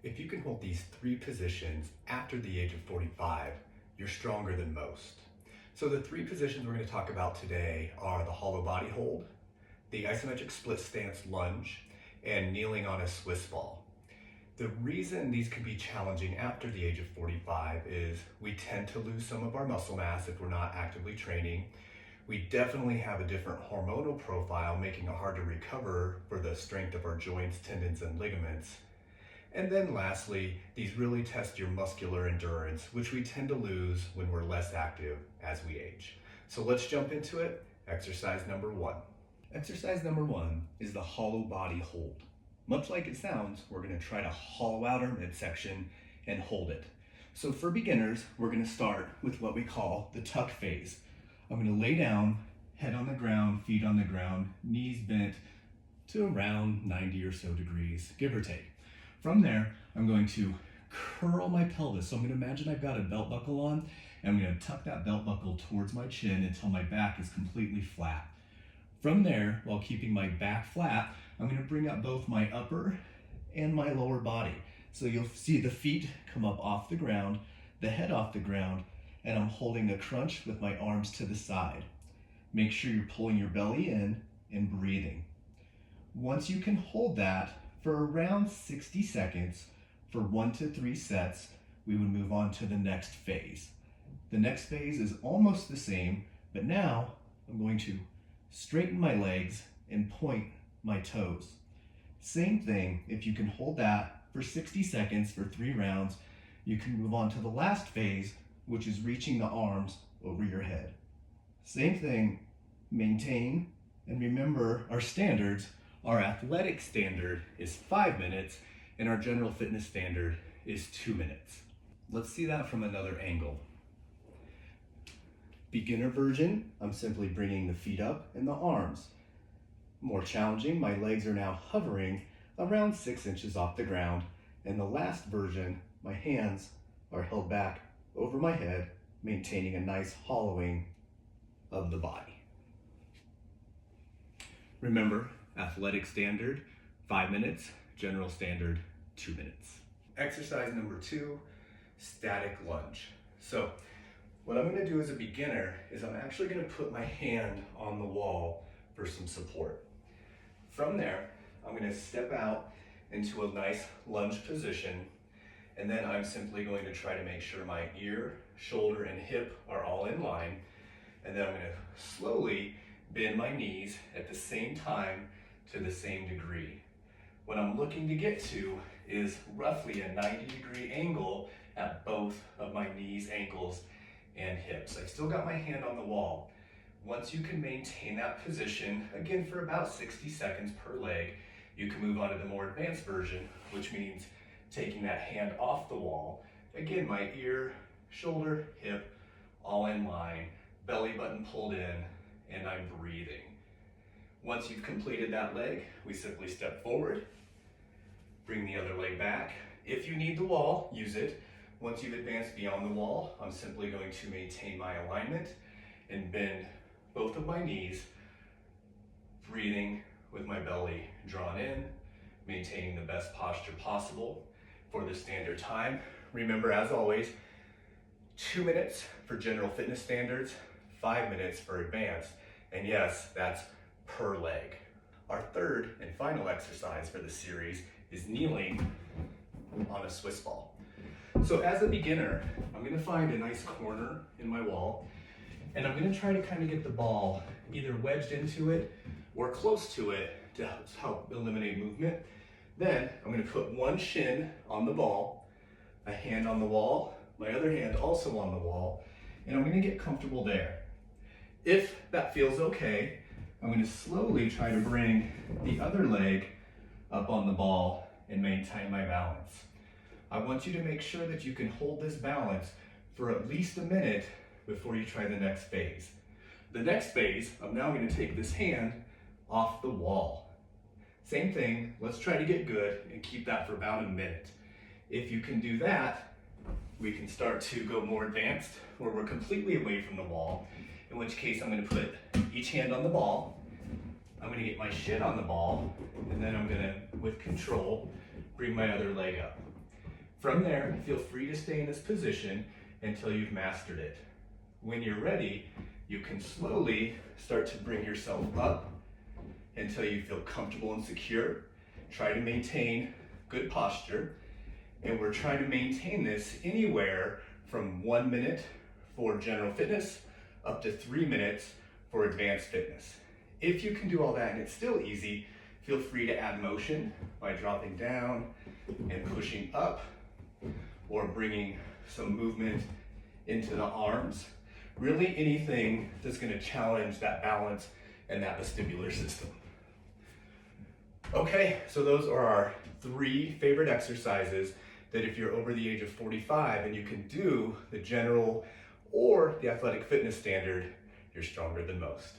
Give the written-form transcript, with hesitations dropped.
If you can hold these three positions after the age of 45, you're stronger than most. So the three positions we're going to talk about today are the hollow body hold, the isometric split stance lunge, and kneeling on a Swiss ball. The reason these can be challenging after the age of 45 is we tend to lose some of our muscle mass if we're not actively training. We definitely have a different hormonal profile, making it hard to recover for the strength of our joints, tendons, and ligaments. And then lastly, these really test your muscular endurance, which we tend to lose when we're less active as we age. So let's jump into it. Exercise number one. Exercise number one is the hollow body hold. Much like it sounds, we're going to try to hollow out our midsection and hold it. So for beginners, we're going to start with what we call the tuck phase. I'm going to lay down, head on the ground, feet on the ground, knees bent to around 90 or so degrees, give or take. From there, I'm going to curl my pelvis. So I'm going to imagine I've got a belt buckle on, and I'm going to tuck that belt buckle towards my chin until my back is completely flat. From there, while keeping my back flat, I'm going to bring up both my upper and my lower body. So you'll see the feet come up off the ground, the head off the ground, and I'm holding a crunch with my arms to the side. Make sure you're pulling your belly in and breathing. Once you can hold that for around 60 seconds for 1 to 3 sets, we would move on to the next phase. The next phase is almost the same, but now I'm going to straighten my legs and point my toes. Same thing, if you can hold that for 60 seconds for 3 rounds, you can move on to the last phase, which is reaching the arms over your head. Same thing, maintain, and remember our standards. Our athletic standard is 5 minutes, and our general fitness standard is 2 minutes. Let's see that from another angle. Beginner version, I'm simply bringing the feet up and the arms. More challenging, my legs are now hovering around 6 inches off the ground, and the last version, my hands are held back over my head, maintaining a nice hollowing of the body. Remember, athletic standard, 5 minutes, general standard, 2 minutes. Exercise number 2, static lunge. So what I'm going to do as a beginner is I'm actually going to put my hand on the wall for some support. From there, I'm going to step out into a nice lunge position, and then I'm simply going to try to make sure my ear, shoulder, and hip are all in line, and then I'm going to slowly bend my knees at the same time to the same degree. What I'm looking to get to is roughly a 90-degree angle at both of my knees, ankles, and hips. I've still got my hand on the wall. Once you can maintain that position, again for about 60 seconds per leg, you can move on to the more advanced version, which means taking that hand off the wall. Again, my ear, shoulder, hip, all in line, belly button pulled in, and I'm breathing. Once you've completed that leg, we simply step forward, bring the other leg back. If you need the wall, use it. Once you've advanced beyond the wall, I'm simply going to maintain my alignment and bend both of my knees, breathing with my belly drawn in, maintaining the best posture possible for the standard time. Remember, as always, 2 minutes for general fitness standards, 5 minutes for advanced, and yes, that's per leg. Our third and final exercise for the series is kneeling on a Swiss ball. So as a beginner, I'm going to find a nice corner in my wall, and I'm going to try to kind of get the ball either wedged into it or close to it to help eliminate movement. Then I'm going to put one shin on the ball, a hand on the wall, my other hand also on the wall, and I'm going to get comfortable there. If that feels okay, I'm going to slowly try to bring the other leg up on the ball and maintain my balance. I want you to make sure that you can hold this balance for at least a minute before you try the next phase. The next phase, I'm now going to take this hand off the wall. Same thing, let's try to get good and keep that for about a minute. If you can do that, we can start to go more advanced where we're completely away from the wall, in which case I'm going to put each hand on the ball. I'm going to get my shin on the ball, and then I'm going to, with control, bring my other leg up. From there, feel free to stay in this position until you've mastered it. When you're ready, you can slowly start to bring yourself up until you feel comfortable and secure. Try to maintain good posture, and we're trying to maintain this anywhere from 1 minute for general fitness up to 3 minutes for advanced fitness. If you can do all that and it's still easy, feel free to add motion by dropping down and pushing up, or bringing some movement into the arms. Really anything that's going to challenge that balance and that vestibular system. Okay, so those are our 3 favorite exercises that if you're over the age of 45 and you can do the general or the athletic fitness standard, you're stronger than most.